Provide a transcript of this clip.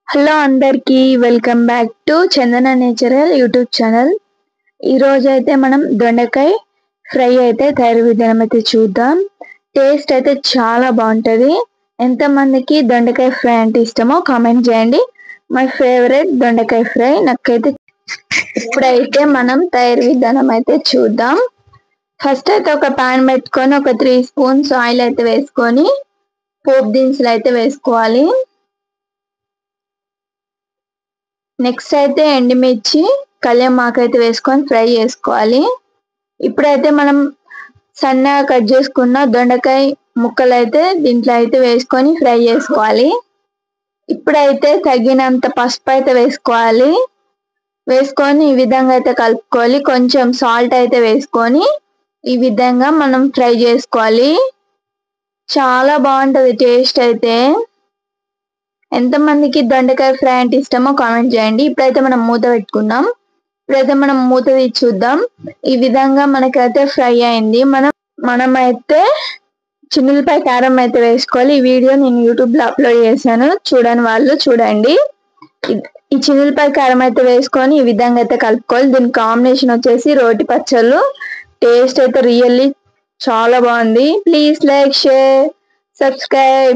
Hello అందరికి welcome back to Chandana natural YouTube channel. ఈ రోజు అయితే మనం దొండకాయ ఫ్రై అయితే తయారు విధానం అయితే చూద్దాం. టేస్ట్ అయితే చాలా బాగుంటది. ఎంతమందికి దొండకాయ ఫ్రై అంటే ఇష్టమో కామెంట్ చేయండి. మై ఫేవరెట్ దొండకాయ ఫ్రై నాకైతే. ఇప్పుడైతే మనం తయారు విధానం అయితే చూద్దాం. ఫస్ట్ అయితే ఒక పాన్ పెట్టుకొని ఒక 3 స్పూన్స్ ఆయిల్ అయితే వేసుకొని పోపు దినుసులు అయితే వేసుకోవాలి. నెక్స్ట్ అయితే ఎండుమిర్చి కళ్యామాకు అయితే వేసుకొని ఫ్రై చేసుకోవాలి. ఇప్పుడైతే మనం సన్నగా కట్ చేసుకున్న దొండకాయ ముక్కలు అయితే దీంట్లో అయితే వేసుకొని ఫ్రై చేసుకోవాలి. ఇప్పుడైతే తగినంత పసుపు అయితే వేసుకోవాలి. వేసుకొని ఈ విధంగా అయితే కలుపుకోవాలి. కొంచెం సాల్ట్ అయితే వేసుకొని ఈ విధంగా మనం ఫ్రై చేసుకోవాలి. చాలా బాగుంటది టేస్ట్ అయితే. ఎంతమందికి దొండకాయ ఫ్రై అంటే ఇష్టమో కామెంట్ చేయండి. ఇప్పుడైతే మనం మూత పెట్టుకుందాం. ఇప్పుడైతే మనం మూత తీసి చూద్దాం. ఈ విధంగా మనకైతే ఫ్రై అయింది. మనమైతే చిన్నులపై కారం అయితే వేసుకోవాలి. ఈ వీడియో నేను యూట్యూబ్ లో అప్లోడ్ చేశాను, చూడని వాళ్ళు చూడండి. ఈ చిన్నులపై కారం అయితే వేసుకొని ఈ విధంగా అయితే కలుపుకోవాలి. దీని కాంబినేషన్ వచ్చేసి రోటి పచ్చళ్ళు. టేస్ట్ అయితే రియల్లీ చాలా బాగుంది. Please like, share, subscribe.